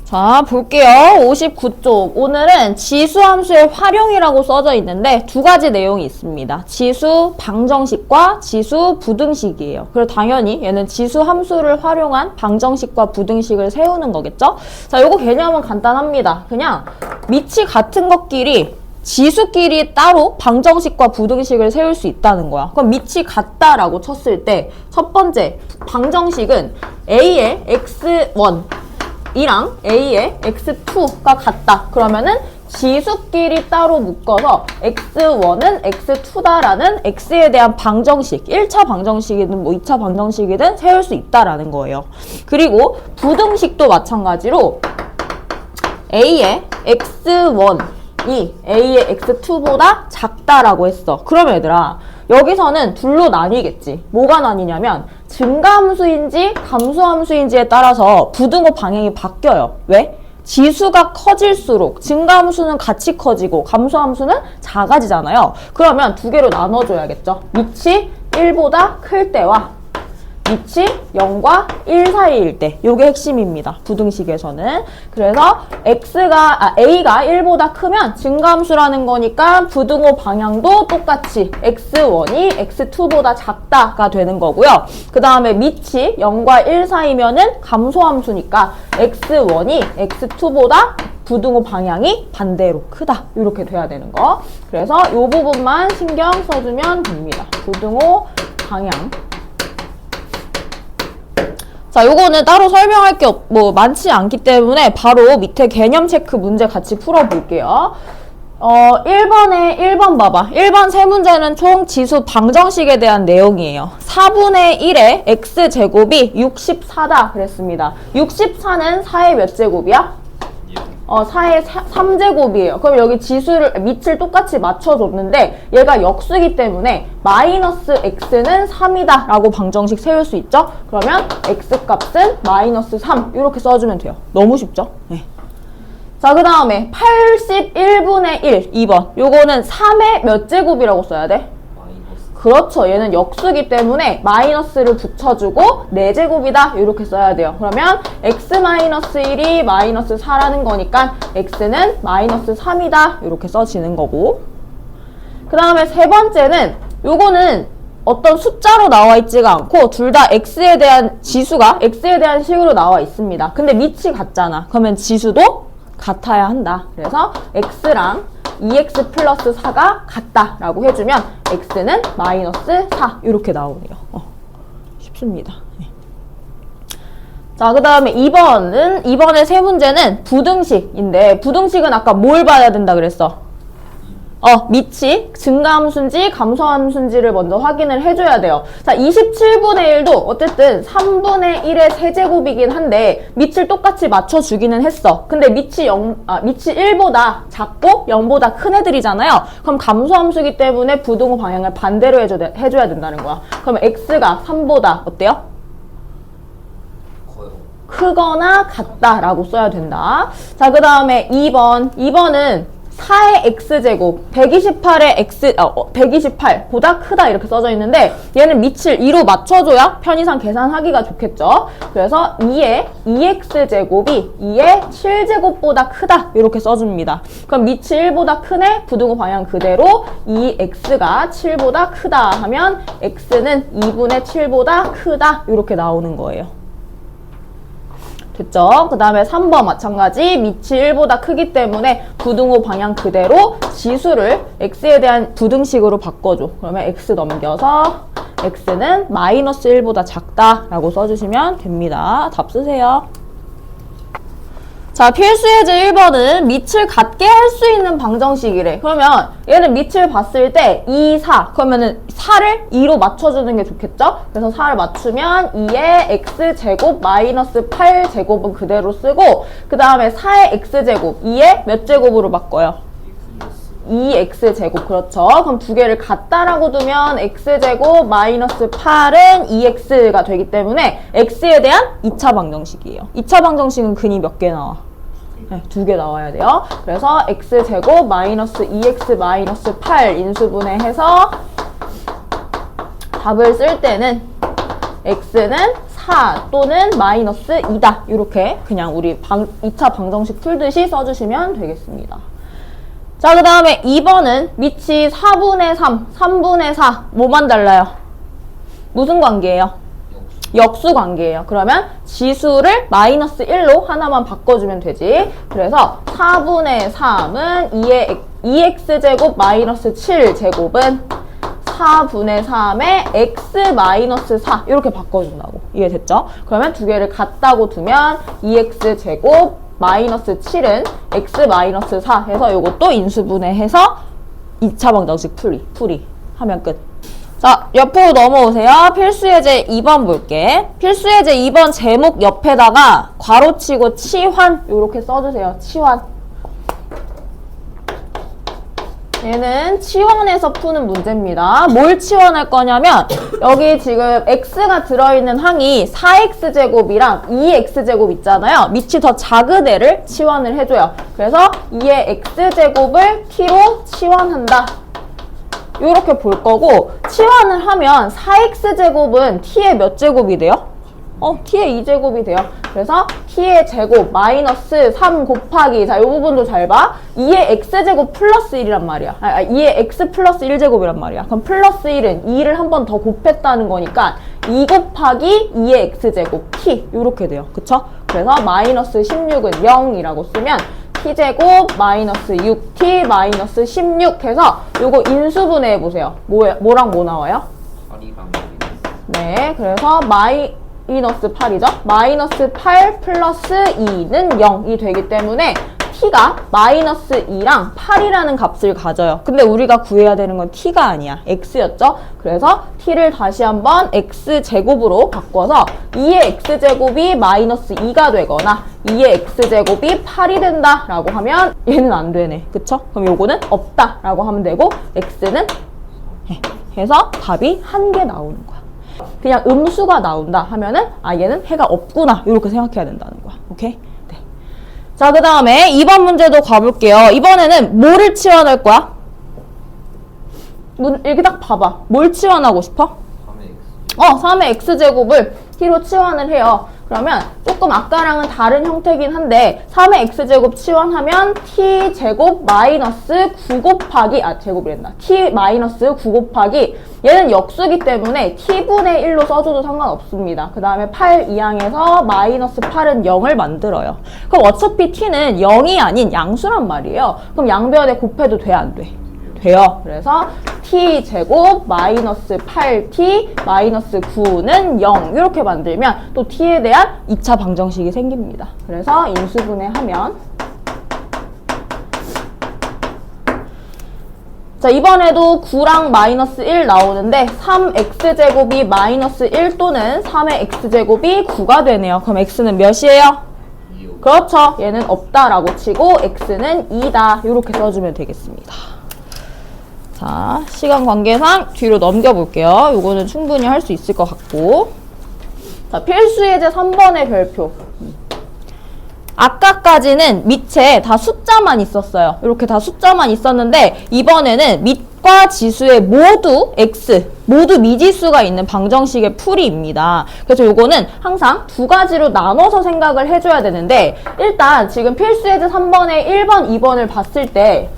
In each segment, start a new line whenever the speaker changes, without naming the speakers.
자, 볼게요. 59쪽. 오늘은 지수함수의 활용이라고 써져 있는데 두 가지 내용이 있습니다. 지수 방정식과 지수 부등식이에요. 그래서 당연히 얘는 지수함수를 활용한 방정식과 부등식을 세우는 거겠죠? 자, 요거 개념은 간단합니다. 그냥 밑이 같은 것끼리 지수끼리 따로 방정식과 부등식을 세울 수 있다는 거야. 그럼 밑이 같다라고 쳤을 때 첫 번째 방정식은 A의 x1 이랑 A의 x2가 같다. 그러면은 지수끼리 따로 묶어서 x1은 x2다라는 x에 대한 방정식, 1차 방정식이든 뭐 2차 방정식이든 세울 수 있다라는 거예요. 그리고 부등식도 마찬가지로 A의 x1이 A의 x2보다 작다라고 했어. 그럼 얘들아, 여기서는 둘로 나뉘겠지. 뭐가 나뉘냐면 증가함수인지 감소함수인지에 따라서 부등호 방향이 바뀌어요. 왜? 지수가 커질수록 증가함수는 같이 커지고 감소함수는 작아지잖아요. 그러면 두 개로 나눠줘야겠죠. 밑이 1보다 클 때와 밑이 0과 1 사이일 때, 요게 핵심입니다. 부등식에서는. 그래서 A가 1보다 크면 증가함수라는 거니까 부등호 방향도 똑같이 x1이 x2보다 작다가 되는 거고요. 그 다음에 밑이 0과 1 사이면은 감소함수니까 x1이 x2보다 부등호 방향이 반대로 크다. 이렇게 돼야 되는 거. 그래서 요 부분만 신경 써주면 됩니다. 부등호 방향. 자, 요거는 따로 설명할 게 많지 않기 때문에 바로 밑에 개념 체크 문제 같이 풀어볼게요. 1번 봐봐. 1번 세 문제는 총 지수 방정식에 대한 내용이에요. 4분의 1의 x제곱이 64다 그랬습니다. 64는 4의 몇 제곱이야? 4의 3제곱이에요. 그럼 여기 밑을 똑같이 맞춰줬는데 얘가 역수이기 때문에 마이너스 x는 3이다 라고 방정식 세울 수 있죠? 그러면 x값은 마이너스 3 이렇게 써주면 돼요. 너무 쉽죠? 네. 자, 그 다음에 81분의 1 2번. 요거는 3의 몇 제곱이라고 써야 돼? 그렇죠. 얘는 역수기 때문에 마이너스를 붙여주고 4제곱이다 이렇게 써야 돼요. 그러면 x-1이 마이너스 4라는 거니까 x는 마이너스 3이다 이렇게 써지는 거고, 그 다음에 세 번째는 요거는 어떤 숫자로 나와 있지가 않고 둘 다 x에 대한 지수가 x에 대한 식으로 나와 있습니다. 근데 밑이 같잖아. 그러면 지수도 같아야 한다. 그래서 x랑 2x 플러스 4가 같다라고 해주면 x는 마이너스 4 이렇게 나오네요. 쉽습니다. 네. 자, 그 다음에 2번의 세 문제는 부등식인데 부등식은 아까 뭘 봐야 된다 그랬어? 밑이 증가함수인지 감소함수인지를 먼저 확인을 해줘야 돼요. 자, 27분의 1도 어쨌든 3분의 1의 세제곱이긴 한데 밑을 똑같이 맞춰주기는 했어. 근데 밑이 1보다 작고 0보다 큰 애들이잖아요. 그럼 감소함수이기 때문에 부등호 방향을 반대로 해줘야 된다는 거야. 그러면 x가 3보다 어때요? 크거나 같다라고 써야 된다. 자, 그 다음에 2번은 4의 x제곱, 128보다 크다 이렇게 써져 있는데 얘는 밑을 2로 맞춰줘야 편의상 계산하기가 좋겠죠. 그래서 2의 2x제곱이 2의 7제곱보다 크다 이렇게 써줍니다. 그럼 밑이 1보다 크네? 부등호 방향 그대로 2x가 7보다 크다 하면 x는 2분의 7보다 크다 이렇게 나오는 거예요. 됐죠? 그 다음에 3번 마찬가지 밑이 1보다 크기 때문에 부등호 방향 그대로 지수를 x에 대한 부등식으로 바꿔줘. 그러면 x 넘겨서 x는 마이너스 1보다 작다라고 써주시면 됩니다. 답 쓰세요. 자, 필수예제 1번은 밑을 같게 할 수 있는 방정식이래. 그러면 얘는 밑을 봤을 때 2, 4. 그러면은 4를 2로 맞춰주는 게 좋겠죠? 그래서 4를 맞추면 2의 x제곱 마이너스 8제곱은 그대로 쓰고 그 다음에 4의 x제곱 2의 몇 제곱으로 바꿔요? 2x제곱. 그렇죠. 그럼 두 개를 같다라고 두면 x제곱 마이너스 8은 2x가 되기 때문에 x에 대한 2차 방정식이에요. 2차 방정식은 근이 몇 개 나와? 네, 2개 나와야 돼요. 그래서 x제곱 마이너스 2x 마이너스 8 인수분해해서 답을 쓸 때는 x는 4 또는 마이너스 2다. 이렇게 그냥 우리 2차 방정식 풀듯이 써주시면 되겠습니다. 자, 그 다음에 2번은 밑이 4분의 3, 3분의 4. 뭐만 달라요? 무슨 관계예요? 역수 관계예요. 그러면 지수를 마이너스 1로 하나만 바꿔주면 되지. 그래서 4분의 3은 2x제곱 마이너스 7제곱은 4분의 3의 x 마이너스 4 이렇게 바꿔준다고. 이해됐죠? 그러면 두 개를 같다고 두면 2x제곱 마이너스 7은 x 마이너스 4 해서 이것도 인수분해해서 2차 방정식 풀이 하면 끝. 자, 옆으로 넘어오세요. 필수예제 2번 볼게. 필수예제 2번 제목 옆에다가 괄호치고 치환 이렇게 써주세요. 치환. 얘는 치환해서 푸는 문제입니다. 뭘 치환할 거냐면 여기 지금 x가 들어있는 항이 4x제곱이랑 2x제곱 있잖아요. 밑이 더 작은 애를 치환을 해줘요. 그래서 2의 x제곱을 t로 치환한다. 이렇게 볼 거고, 치환을 하면 4x제곱은 t의 몇 제곱이 돼요? t의 2제곱이 돼요. 그래서 t의 제곱 마이너스 3 곱하기, 자, 이 부분도 잘 봐. 2의 x제곱 플러스 1이란 말이야. 2의 x 플러스 1제곱이란 말이야. 그럼 플러스 1은 2를 한 번 더 곱했다는 거니까 2 곱하기 2의 x제곱 t 이렇게 돼요. 그쵸? 그래서 마이너스 16은 0이라고 쓰면 t제곱 마이너스 6t 마이너스 16 해서 요거 인수분해 해보세요. 뭐랑 뭐 나와요?
8이랑
네, 그래서 마이너스 8이죠? 마이너스 8 플러스 2는 0이 되기 때문에 t가 마이너스 2랑 8이라는 값을 가져요. 근데 우리가 구해야 되는 건 t가 아니야. x였죠? 그래서 t를 다시 한번 x제곱으로 바꿔서 2의 x제곱이 마이너스 2가 되거나 2의 x제곱이 8이 된다 라고 하면 얘는 안 되네. 그쵸? 그럼 요거는 없다 라고 하면 되고 x는 해서 답이 한 개 나오는 거야. 그냥 음수가 나온다 하면은 얘는 해가 없구나 이렇게 생각해야 된다는 거야. 오케이? 네. 자, 그 다음에 2번 문제도 가볼게요. 이번에는 뭐를 치환할 거야? 이렇게 딱 봐봐. 뭘 치환하고 싶어? 3의 x제곱을 t로 치환을 해요. 그러면 조금 아까랑은 다른 형태긴 한데 3의 x제곱 치환하면 t제곱 마이너스 9 곱하기 제곱이랬나? t 마이너스 9 곱하기 얘는 역수기 때문에 t분의 1로 써줘도 상관없습니다. 그 다음에 8 이항에서 마이너스 8은 0을 만들어요. 그럼 어차피 t는 0이 아닌 양수란 말이에요. 그럼 양변에 곱해도 돼, 안 돼? 돼요. 그래서 t제곱 마이너스 8t 마이너스 9는 0 이렇게 만들면 또 t에 대한 2차 방정식이 생깁니다. 그래서 인수분해하면 자, 이번에도 9랑 마이너스 1 나오는데 3x제곱이 마이너스 1 또는 3의 x제곱이 9가 되네요. 그럼 x는 몇이에요?
2요.
그렇죠. 얘는 없다라고 치고 x는 2다 이렇게 써주면 되겠습니다. 자, 시간 관계상 뒤로 넘겨볼게요. 요거는 충분히 할 수 있을 것 같고. 자, 필수예제 3번의 별표. 아까까지는 밑에 다 숫자만 있었어요. 이렇게 다 숫자만 있었는데 이번에는 밑과 지수의 모두 x, 모두 미지수가 있는 방정식의 풀이입니다. 그래서 요거는 항상 두 가지로 나눠서 생각을 해줘야 되는데 일단 지금 필수예제 3번의 1번, 2번을 봤을 때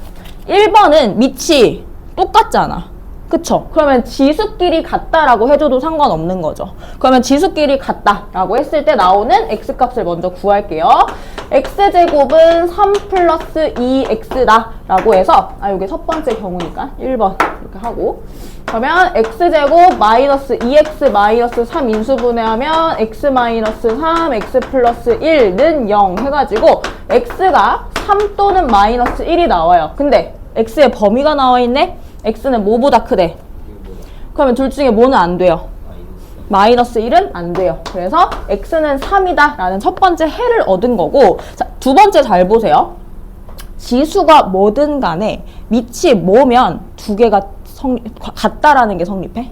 1번은 밑이 똑같잖아. 그쵸? 그러면 지수끼리 같다라고 해줘도 상관없는 거죠. 그러면 지수끼리 같다라고 했을 때 나오는 x값을 먼저 구할게요. x제곱은 3 플러스 2x다 라고 해서 이게 첫 번째 경우니까 1번 이렇게 하고 그러면 x제곱 마이너스 2x 마이너스 3 인수분해하면 x 마이너스 3 x 플러스 1는 0 해가지고 x가 3 또는 마이너스 1이 나와요. 근데 x의 범위가 나와 있네? x는 뭐보다 크대? 그러면 둘 중에 뭐는 안 돼요? 마이너스 1은 안 돼요. 그래서 x는 3이다 라는 첫 번째 해를 얻은 거고 자, 두 번째 잘 보세요. 지수가 뭐든 간에 밑이 뭐면 두 개가 같다라는 게 성립해?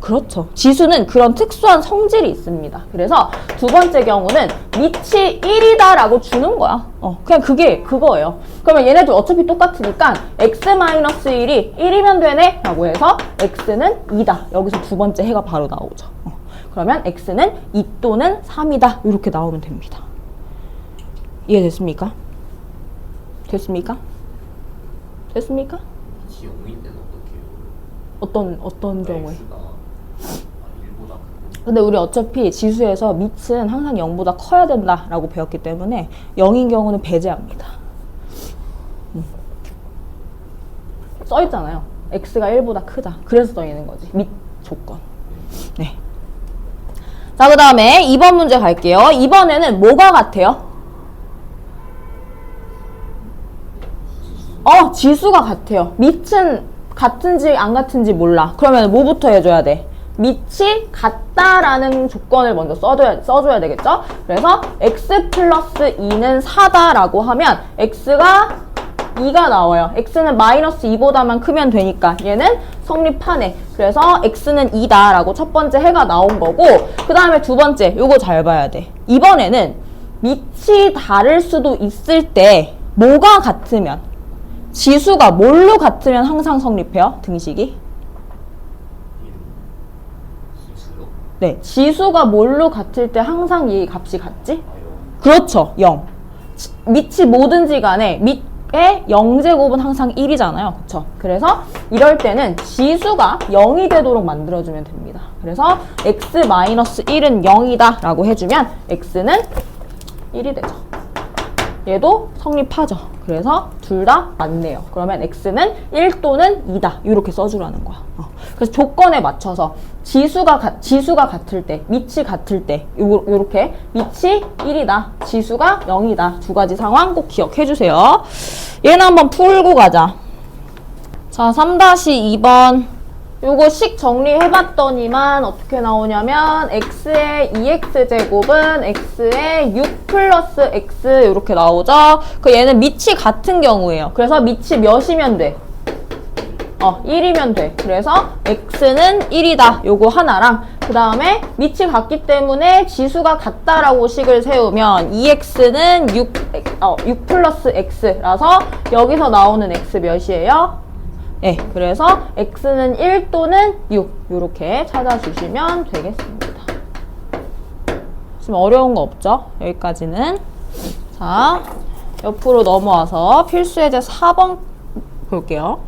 그렇죠. 지수는 그런 특수한 성질이 있습니다. 그래서 두 번째 경우는 밑이 1이다 라고 주는 거야. 그냥 그게 그거예요. 그러면 얘네들 어차피 똑같으니까 x-1이 1이면 되네 라고 해서 x는 2다. 여기서 두 번째 해가 바로 나오죠. 그러면 x는 2 또는 3이다. 이렇게 나오면 됩니다. 이해됐습니까? 됐습니까? 됐습니까?
같이 0인데는 어떻게 해요?
어떤 경우에?
x가 1보다 크고
근데 우리 어차피 지수에서 밑은 항상 0보다 커야 된다라고 배웠기 때문에 0인 경우는 배제합니다. 써있잖아요. x가 1보다 크다. 그래서 써있는 거지. 밑 조건. 네. 자, 그 다음에 2번 문제 갈게요. 2번에는 뭐가 같아요? 지수가 같아요. 밑은 같은지 안 같은지 몰라. 그러면 뭐부터 해줘야 돼? 밑이 같다라는 조건을 먼저 써줘야 되겠죠? 그래서 x 플러스 2는 4다라고 하면 x가 2가 나와요. x는 마이너스 2보다만 크면 되니까 얘는 성립하네. 그래서 x는 2다라고 첫 번째 해가 나온 거고, 그 다음에 두 번째 요거 잘 봐야 돼. 이번에는 밑이 다를 수도 있을 때 뭐가 같으면, 지수가 뭘로 같으면 항상 성립해요? 등식이? 네, 지수가 뭘로 같을 때 항상 이 값이 같지? 그렇죠, 0. 밑이 뭐든지 간에 밑에 0제곱은 항상 1이잖아요. 그쵸? 그래서 이럴 때는 지수가 0이 되도록 만들어주면 됩니다. 그래서 x-1은 0이다 라고 해주면 x는 1이 되죠. 얘도 성립하죠. 그래서 둘 다 맞네요. 그러면 x는 1 또는 2다. 이렇게 써주라는 거야. 그래서 조건에 맞춰서 지수가 같을 때, 밑이 같을 때 요렇게 밑이 1이다, 지수가 0이다. 두 가지 상황 꼭 기억해 주세요. 얘는 한번 풀고 가자. 자, 3-2번. 요거 식 정리해봤더니만 어떻게 나오냐면 x의 2x제곱은 x의 6 플러스 x 이렇게 나오죠. 그 얘는 밑이 같은 경우예요. 그래서 밑이 몇이면 돼? 1이면 돼. 그래서 x는 1이다. 요거 하나랑 그 다음에 밑이 같기 때문에 지수가 같다라고 식을 세우면 2x는 6 플러스 x라서 여기서 나오는 x 몇이에요? 네, 그래서 x는 1 또는 6 이렇게 찾아주시면 되겠습니다. 지금 어려운 거 없죠? 여기까지는. 자, 옆으로 넘어와서 필수예제 4번 볼게요.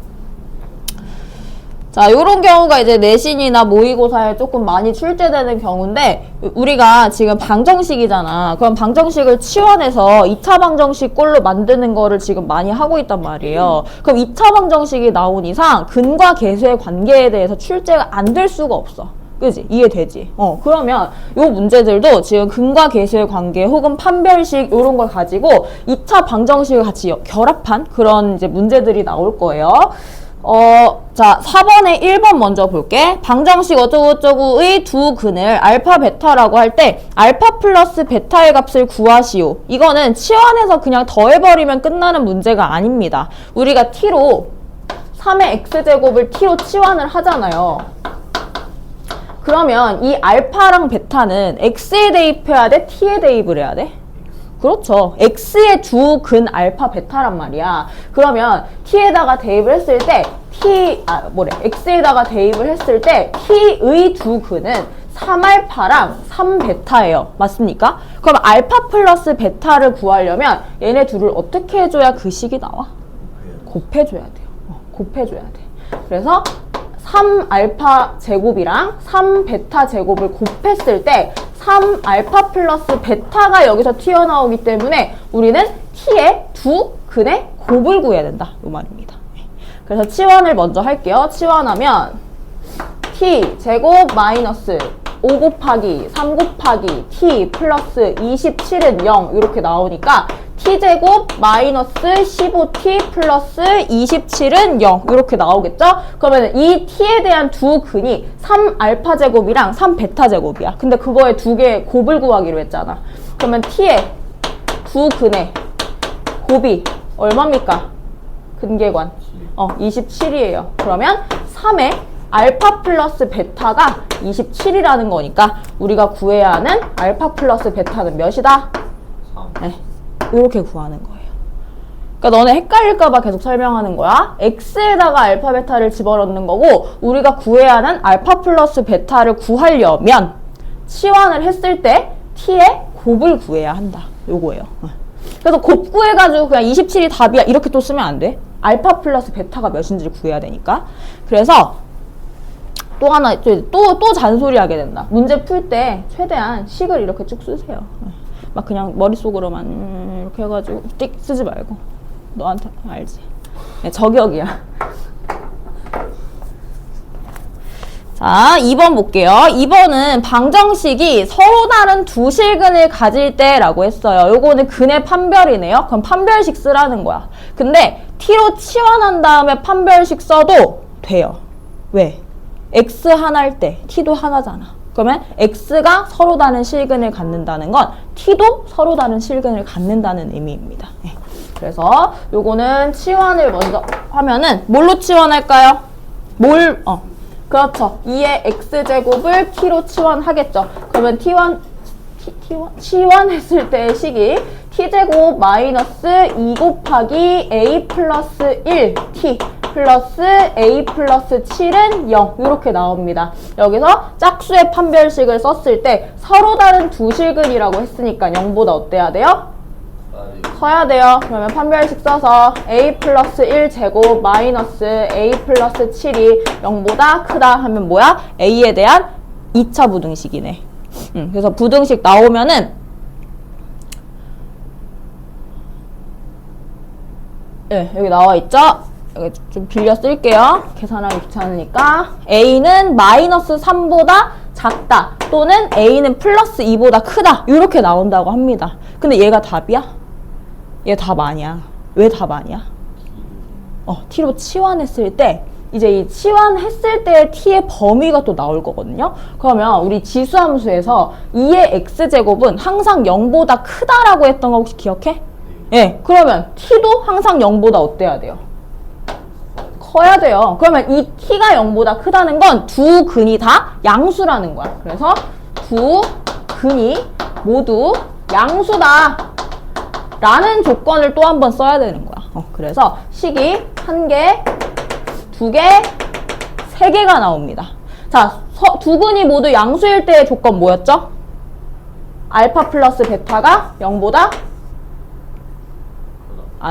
자, 요런 경우가 이제 내신이나 모의고사에 조금 많이 출제되는 경우인데, 우리가 지금 방정식이잖아. 그럼 방정식을 치환해서 2차 방정식 꼴로 만드는 거를 지금 많이 하고 있단 말이에요. 그럼 2차 방정식이 나온 이상 근과 계수의 관계에 대해서 출제가 안 될 수가 없어. 그지? 이해되지? 그러면 요 문제들도 지금 근과 계수의 관계 혹은 판별식 요런 걸 가지고 2차 방정식을 같이 결합한 그런 이제 문제들이 나올 거예요. 자, 4번에 1번 먼저 볼게. 방정식 어쩌고저쩌고의 두 근을 알파, 베타라고 할 때 알파 플러스 베타의 값을 구하시오. 이거는 치환해서 그냥 더해버리면 끝나는 문제가 아닙니다. 우리가 t로 3의 x제곱을 t로 치환을 하잖아요. 그러면 이 알파랑 베타는 x에 대입해야 돼? t에 대입을 해야 돼? 그렇죠. x의 두 근 알파 베타란 말이야. 그러면 t에다가 대입을 했을 때 x에다가 대입을 했을 때 t의 두 근은 3알파랑 3베타예요. 맞습니까? 그럼 알파 플러스 베타를 구하려면 얘네 둘을 어떻게 해줘야 그 식이 나와? 곱해줘야 돼요. 곱해줘야 돼. 그래서 3알파 제곱이랑 3베타 제곱을 곱했을 때 3알파 플러스 베타가 여기서 튀어나오기 때문에 우리는 t의 두 근의 곱을 구해야 된다. 이 말입니다. 그래서 치환을 먼저 할게요. 치환하면 t 제곱 마이너스 5 곱하기 3 곱하기 t 플러스 27은 0 이렇게 나오니까 t제곱 마이너스 15t 플러스 27은 0 이렇게 나오겠죠? 그러면 이 t에 대한 두 근이 3알파 제곱이랑 3베타 제곱이야. 근데 그거에 두 개의 곱을 구하기로 했잖아. 그러면 t의 두 근의 곱이 얼마입니까? 근계관 27이에요. 그러면 3의 알파 플러스 베타가 27이라는 거니까 우리가 구해야 하는 알파 플러스 베타는 몇이다?
3.
네, 이렇게 구하는 거예요. 그러니까 너네 헷갈릴까봐 계속 설명하는 거야. x에다가 알파 베타를 집어넣는 거고 우리가 구해야 하는 알파 플러스 베타를 구하려면 치환을 했을 때 t의 곱을 구해야 한다. 요거예요. 그래서 곱 구해가지고 그냥 27이 답이야 이렇게 또 쓰면 안 돼. 알파 플러스 베타가 몇인지를 구해야 되니까. 그래서 또 하나 또 잔소리 하게 된다. 문제 풀 때 최대한 식을 이렇게 쭉 쓰세요. 막 그냥 머릿속으로만 이렇게 해가지고 띡 쓰지 말고. 너한테 알지? 네, 저격이야. 자, 2번 볼게요. 2번은 방정식이 서로 다른 두 실근을 가질 때라고 했어요. 요거는 근의 판별이네요. 그럼 판별식 쓰라는 거야. 근데 t로 치환한 다음에 판별식 써도 돼요. 왜? x 하나일 때 t도 하나잖아. 그러면 x가 서로 다른 실근을 갖는다는 건 t도 서로 다른 실근을 갖는다는 의미입니다. 네. 그래서 요거는 치환을 먼저 하면은 뭘로 치환할까요? 그렇죠. 2의 x제곱을 t로 치환하겠죠. 그러면 치환했을 때의 식이 t제곱 마이너스 2 곱하기 a 플러스 1t 플러스 a 플러스 7은 0 이렇게 나옵니다. 여기서 짝수의 판별식을 썼을 때 서로 다른 두 실근이라고 했으니까 0보다 어때야 돼요? 커야 돼요. 그러면 판별식 써서 a 플러스 1제곱 마이너스 a 플러스 7이 0보다 크다 하면 뭐야? a에 대한 2차 부등식이네. 그래서 부등식 나오면은 네, 여기 나와 있죠? 여기 좀 빌려 쓸게요. 계산하기 귀찮으니까 a는 마이너스 3보다 작다 또는 a는 플러스 2보다 크다 이렇게 나온다고 합니다. 근데 얘가 답이야? 얘 답 아니야. 왜 답 아니야? t로 치환했을 때 이제 이 치환했을 때의 t의 범위가 또 나올 거거든요. 그러면 우리 지수함수에서 2의 x제곱은 항상 0보다 크다라고 했던 거 혹시 기억해? 예. 그러면 t도 항상 0보다 어때야 돼요? 커야 돼요. 그러면 이 t가 0보다 크다는 건 두 근이 다 양수라는 거야. 그래서 두 근이 모두 양수다 라는 조건을 또 한 번 써야 되는 거야. 그래서 식이 1개, 2개, 3개가 나옵니다. 자, 두 근이 모두 양수일 때의 조건 뭐였죠? 알파 플러스 베타가 0보다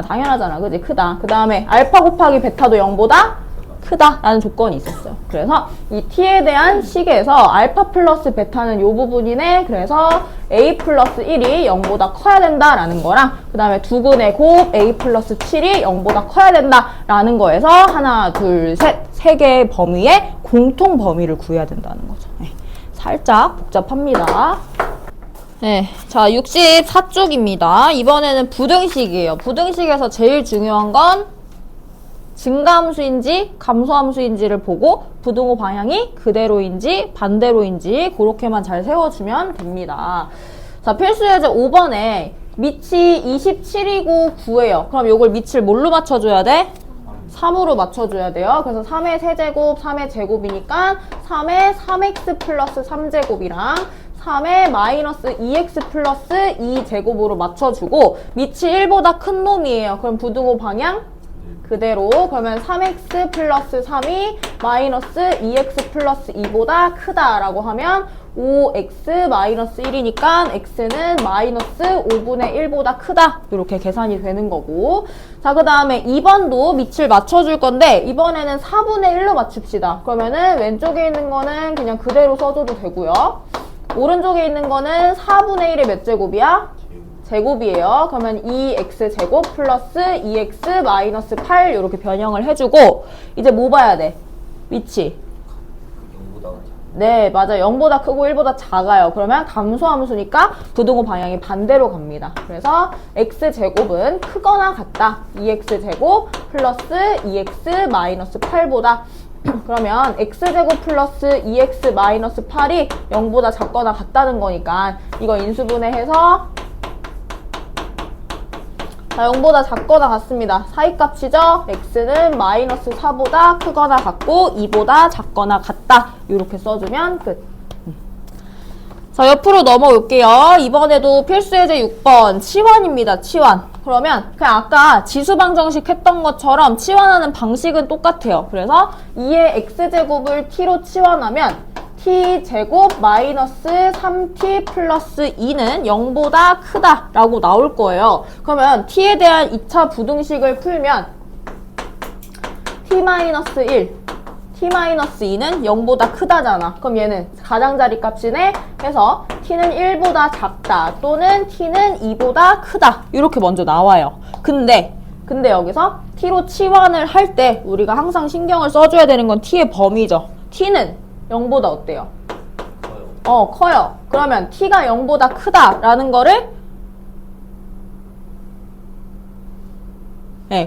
당연하잖아. 그지? 크다. 그 다음에 알파 곱하기 베타도 0보다 크다 라는 조건이 있었어요. 그래서 이 t에 대한 식에서 알파 플러스 베타는 요 부분이네. 그래서 a 플러스 1이 0보다 커야 된다라는 거랑 그 다음에 두 근의 곱 a 플러스 7이 0보다 커야 된다라는 거에서 하나, 둘, 셋, 세 개의 범위의 공통 범위를 구해야 된다는 거죠. 네. 살짝 복잡합니다. 네, 자 64쪽입니다. 이번에는 부등식이에요. 부등식에서 제일 중요한 건 증가함수인지 감소함수인지를 보고 부등호 방향이 그대로인지 반대로인지 그렇게만 잘 세워주면 됩니다. 자, 필수예제 5번에 밑이 27이고 9예요. 그럼 이걸 밑을 뭘로 맞춰줘야 돼? 3으로 맞춰줘야 돼요. 그래서 3의 세제곱, 3의 제곱이니까 3의 3x 플러스 3제곱이랑 3의 마이너스 2x 플러스 2제곱으로 맞춰주고 밑이 1보다 큰 놈이에요. 그럼 부등호 방향 그대로. 그러면 3x 플러스 3이 마이너스 2x 플러스 2보다 크다라고 하면 5x 마이너스 1이니까 x는 마이너스 5분의 1보다 크다. 이렇게 계산이 되는 거고. 자, 그 다음에 2번도 밑을 맞춰줄 건데 이번에는 4분의 1로 맞춥시다. 그러면은 왼쪽에 있는 거는 그냥 그대로 써줘도 되고요. 오른쪽에 있는 거는 4분의 1의 몇 제곱이야? 제곱이에요. 그러면 2x제곱 플러스 2x 마이너스 8 이렇게 변형을 해주고 이제 뭐 봐야 돼? 위치.
0보다
네, 맞아요. 0보다 크고 1보다 작아요. 그러면 감소함수니까 부등호 방향이 반대로 갑니다. 그래서 x제곱은 크거나 같다. 2x제곱 플러스 2x 마이너스 8보다 그러면 x제곱 플러스 2x 마이너스 8이 0보다 작거나 같다는 거니까 이거 인수분해해서 자, 0보다 작거나 같습니다. 사이값이죠? x는 마이너스 4보다 크거나 같고 2보다 작거나 같다. 이렇게 써주면 끝. 자, 옆으로 넘어올게요. 이번에도 필수예제 6번 치환입니다. 치환. 그러면 그냥 아까 지수방정식 했던 것처럼 치환하는 방식은 똑같아요. 그래서 2의 x제곱을 t로 치환하면 t제곱 마이너스 3t 플러스 2는 0보다 크다 라고 나올 거예요. 그러면 t에 대한 2차 부등식을 풀면 t-1, t-2는 0보다 크다잖아. 그럼 얘는 가장자리 값이네 해서 t는 1보다 작다 또는 t는 2보다 크다 이렇게 먼저 나와요. 근데 여기서 t로 치환을 할 때 우리가 항상 신경을 써줘야 되는 건 t의 범위죠. t는 0보다 어때요? 커요. 그러면 t가 0보다 크다라는 거를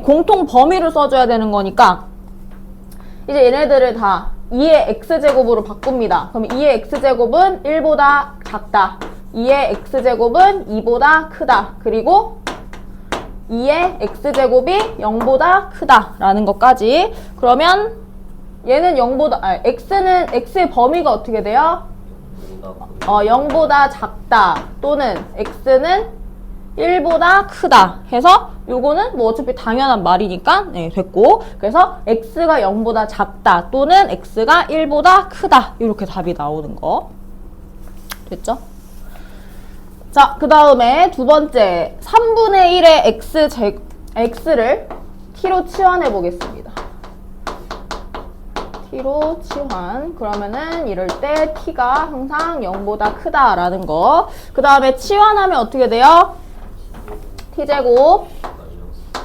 공통 범위를 써줘야 되는 거니까 이제 얘네들을 다 2의 x제곱으로 바꿉니다. 그럼 2의 x제곱은 1보다 작다. 2의 x제곱은 2보다 크다. 그리고 2의 x제곱이 0보다 크다 라는 것까지. 그러면 얘는 0보다 x의 범위가 어떻게 돼요? 0보다 작다 또는 x는 1보다 크다 해서 요거는 뭐 어차피 당연한 말이니까 됐고, 그래서 x가 0보다 작다 또는 x가 1보다 크다 이렇게 답이 나오는 거 됐죠? 자, 그 다음에 두 번째 3분의 1의 x를 t로 치환해 보겠습니다. t로 치환. 그러면은 이럴 때 t가 항상 0보다 크다라는 거. 그 다음에 치환하면 어떻게 돼요? t제곱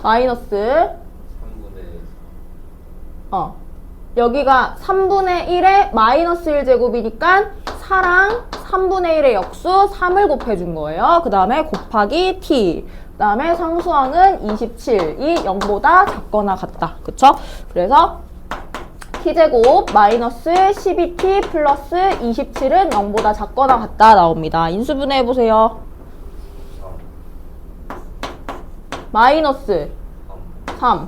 마이너스 여기가 3분의 1의 마이너스 1제곱이니까 4랑 3분의 1의 역수 3을 곱해준 거예요. 그 다음에 곱하기 t. 그 다음에 상수항은 27이 0보다 작거나 같다. 그쵸? 그래서 t제곱 마이너스 12t 플러스 27은 0보다 작거나 같다 나옵니다. 인수분해 해보세요. 마이너스 3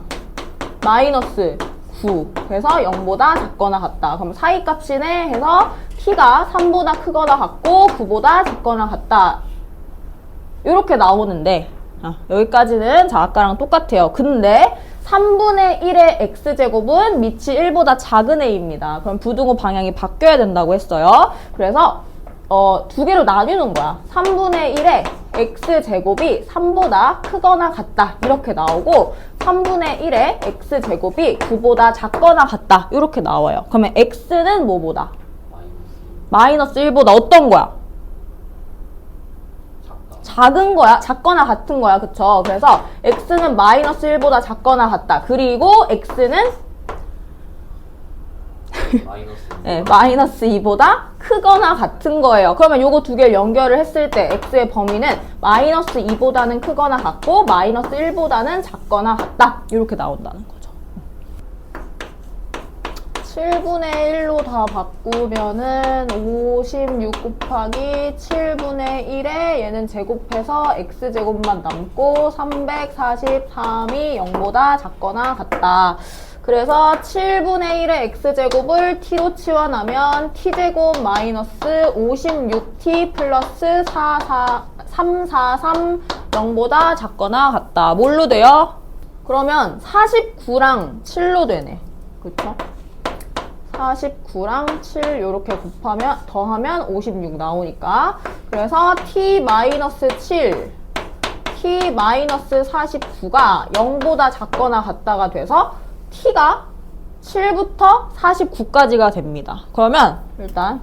마이너스 9 해서 0보다 작거나 같다. 그럼 사이값이네 해서 t가 3보다 크거나 같고 9보다 작거나 같다. 이렇게 나오는데 여기까지는 자 아까랑 똑같아요. 근데 3분의 1의 x제곱은 밑이 1보다 작은 a입니다. 그럼 부등호 방향이 바뀌어야 된다고 했어요. 그래서 두 개로 나뉘는 거야. 3분의 1의 x제곱이 3보다 크거나 같다 이렇게 나오고 3분의 1의 x제곱이 9보다 작거나 같다 이렇게 나와요. 그러면 x는 뭐보다? 마이너스 1보다 어떤 거야? 작은 거야? 작거나 같은 거야. 그쵸? 그래서 x는 마이너스 1보다 작거나 같다. 그리고 x는 마이너스 2보다 크거나 같은 거예요. 그러면 요거 두 개를 연결을 했을 때 x의 범위는 마이너스 2보다는 크거나 같고 마이너스 1보다는 작거나 같다. 이렇게 나온다는 거죠. 7분의 1로 다 바꾸면은 56 곱하기 7분의 1에 얘는 제곱해서 x제곱만 남고 343이 0보다 작거나 같다. 그래서 7분의 1의 x제곱을 t로 치환하면 t제곱 마이너스 56t 플러스 343 0보다 작거나 같다. 뭘로 돼요? 그러면 49랑 7로 되네. 그쵸? 49랑 7 이렇게 더하면 56 나오니까. 그래서 t-7 t-49가 0보다 작거나 같다가 돼서 t가 7부터 49까지가 됩니다. 그러면 일단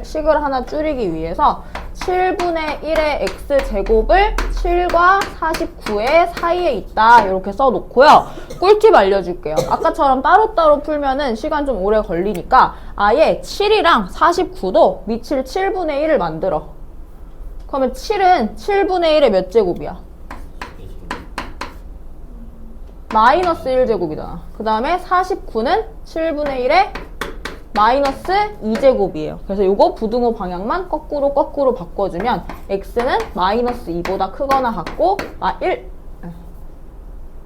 식을 하나 줄이기 위해서 7분의 1의 x제곱을 7과 49의 사이에 있다 이렇게 써놓고요. 꿀팁 알려줄게요. 아까처럼 따로따로 풀면은 시간 좀 오래 걸리니까 아예 7이랑 49도 밑을 7분의 1을 만들어. 그러면 7은 7분의 1의 몇 제곱이야? 마이너스 1제곱이잖아. 그 다음에 49는 7분의 1의 마이너스 2제곱이에요. 그래서 요거 부등호 방향만 거꾸로 바꿔주면 x는 마이너스 2보다 크거나 같고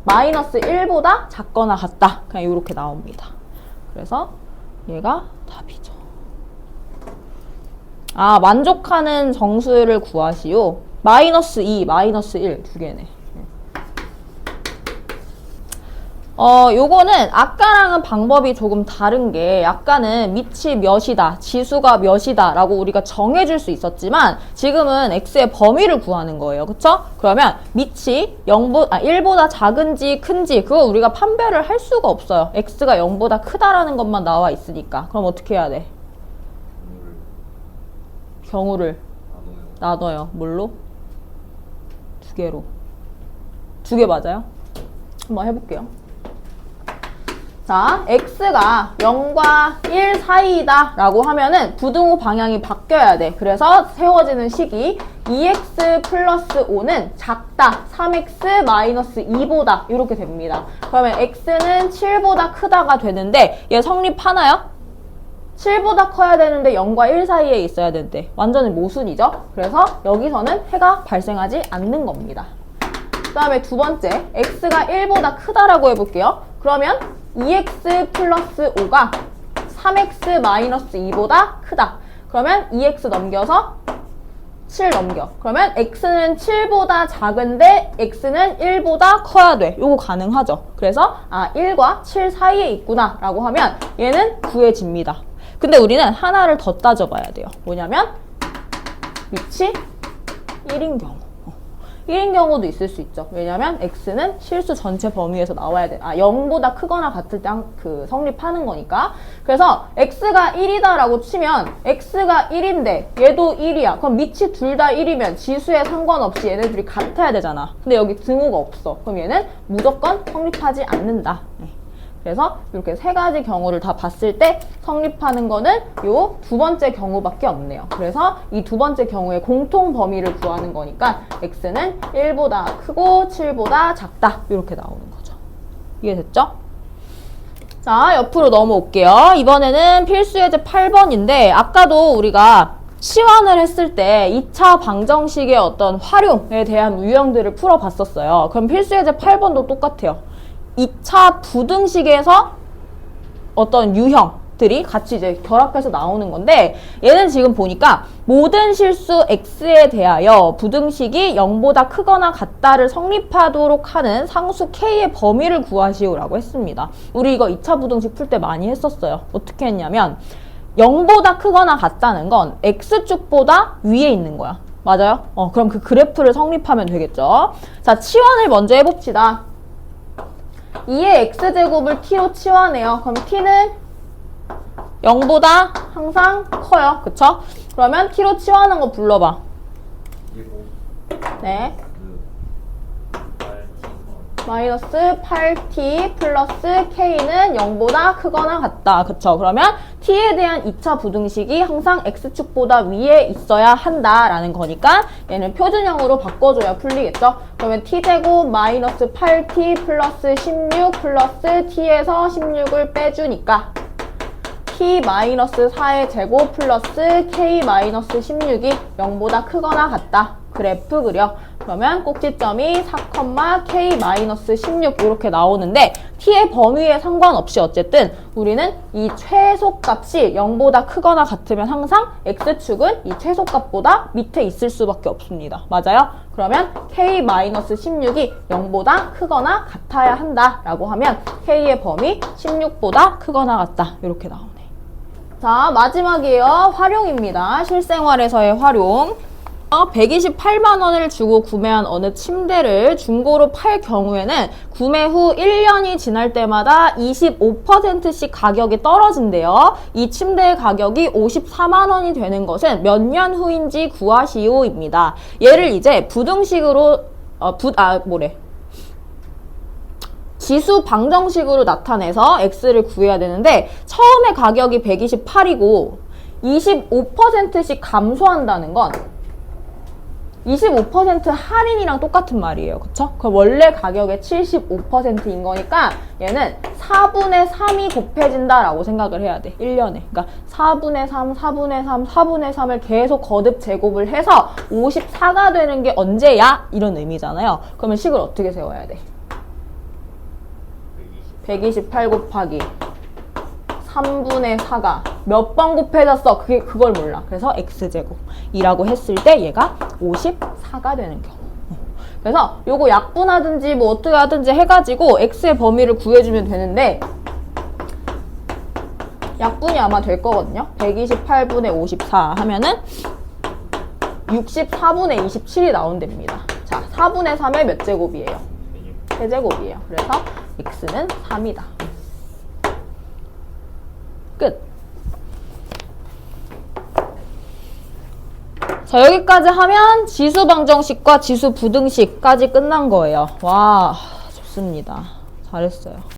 마이너스 1보다 작거나 같다. 그냥 이렇게 나옵니다. 그래서 얘가 답이죠. 만족하는 정수를 구하시오. 마이너스 2, 마이너스 1 두 개네. 요거는 아까랑은 방법이 조금 다른 게 아까는 밑이 몇이다, 지수가 몇이다 라고 우리가 정해줄 수 있었지만 지금은 x의 범위를 구하는 거예요. 그쵸? 그러면 밑이 1보다 작은지 큰지 그거 우리가 판별을 할 수가 없어요. x가 0보다 크다라는 것만 나와 있으니까. 그럼 어떻게 해야 돼? 경우를 나눠요. 뭘로? 두 개로. 두 개 맞아요? 한번 해볼게요. 자, x가 0과 1 사이이다 라고 하면은 부등호 방향이 바뀌어야 돼. 그래서 세워지는 식이 2x 플러스 5는 작다, 3x 마이너스 2보다 이렇게 됩니다. 그러면 x는 7보다 크다가 되는데 얘 성립하나요? 7보다 커야 되는데 0과 1 사이에 있어야 되는데 완전히 모순이죠? 그래서 여기서는 해가 발생하지 않는 겁니다. 그 다음에 두 번째, x가 1보다 크다라고 해볼게요. 그러면 2x 플러스 5가 3x 마이너스 2보다 크다. 그러면 2x 넘겨서 7 넘겨. 그러면 x는 7보다 작은데 x는 1보다 커야 돼. 요거 가능하죠. 그래서 1과 7 사이에 있구나 라고 하면 얘는 구해집니다. 근데 우리는 하나를 더 따져봐야 돼요. 뭐냐면 밑이 1인 경우. 1인 경우도 있을 수 있죠. 왜냐면 x는 실수 전체 범위에서 나와야 돼. 0보다 크거나 같을 때 성립하는 거니까. 그래서 x가 1이다 라고 치면 x가 1인데 얘도 1이야. 그럼 밑이 둘 다 1이면 지수에 상관없이 얘네들이 같아야 되잖아. 근데 여기 등호가 없어. 그럼 얘는 무조건 성립하지 않는다. 그래서 이렇게 세 가지 경우를 다 봤을 때 성립하는 거는 요 두 번째 경우밖에 없네요. 그래서 이 두 번째 경우의 공통 범위를 구하는 거니까 x는 1보다 크고 7보다 작다 이렇게 나오는 거죠. 이해됐죠? 자, 옆으로 넘어올게요. 이번에는 필수 예제 8번인데 아까도 우리가 치환을 했을 때 2차 방정식의 어떤 활용에 대한 유형들을 풀어봤었어요. 그럼 필수 예제 8번도 똑같아요. 2차 부등식에서 어떤 유형들이 같이 이제 결합해서 나오는 건데 얘는 지금 보니까 모든 실수 x에 대하여 부등식이 0보다 크거나 같다를 성립하도록 하는 상수 k의 범위를 구하시오라고 했습니다. 우리 이거 2차 부등식 풀 때 많이 했었어요. 어떻게 했냐면 0보다 크거나 같다는 건 x축보다 위에 있는 거야. 맞아요? 그럼 그 그래프를 성립하면 되겠죠. 자, 치환을 먼저 해봅시다. 2의 x제곱을 t로 치환해요. 그럼 t는 0보다 항상 커요. 그쵸? 그러면 t로 치환한 거 불러봐. 네. 마이너스 8t 플러스 k는 0보다 크거나 같다. 그쵸? 그러면 t에 대한 2차 부등식이 항상 x축보다 위에 있어야 한다라는 거니까 얘는 표준형으로 바꿔줘야 풀리겠죠? 그러면 t제곱 마이너스 8t 플러스 16 플러스 t에서 16을 빼주니까 t 마이너스 4의 제곱 플러스 k 마이너스 16이 0보다 크거나 같다. 그래프 그려. 그러면 꼭지점이 4, k 마이너스 16 이렇게 나오는데 t의 범위에 상관없이 어쨌든 우리는 이 최소값이 0보다 크거나 같으면 항상 x축은 이 최소값보다 밑에 있을 수밖에 없습니다. 맞아요? 그러면 k 마이너스 16이 0보다 크거나 같아야 한다라고 하면 k의 범위 16보다 크거나 같다. 이렇게 나오네. 자, 마지막이에요. 활용입니다. 실생활에서의 활용. 128만 원을 주고 구매한 어느 침대를 중고로 팔 경우에는 구매 후 1년이 지날 때마다 25%씩 가격이 떨어진대요. 이 침대의 가격이 54만 원이 되는 것은 몇 년 후인지 구하시오입니다. 얘를 이제 부등식으로 지수 방정식으로 나타내서 x를 구해야 되는데 처음에 가격이 128이고 25%씩 감소한다는 건 25% 할인이랑 똑같은 말이에요. 그쵸? 그럼 원래 가격의 75%인 거니까 얘는 4분의 3이 곱해진다라고 생각을 해야 돼. 1년에. 그러니까 4분의 3, 4분의 3, 4분의 3을 계속 거듭 제곱을 해서 54가 되는 게 언제야? 이런 의미잖아요. 그러면 식을 어떻게 세워야 돼? 128 곱하기 3분의 4가 몇 번 곱해졌어? 그걸 몰라. 그래서 x제곱이라고 했을 때 얘가 54가 되는 경우. 그래서 요거 약분하든지 뭐 어떻게 하든지 해가지고 x의 범위를 구해주면 되는데 약분이 아마 될 거거든요. 128분의 54 하면은 64분의 27이 나온답니다. 자, 4분의 3의 몇 제곱이에요? 세제곱이에요. 그래서 x는 3이다. 끝. 자, 여기까지 하면 지수 방정식과 지수 부등식까지 끝난 거예요. 와, 좋습니다. 잘했어요.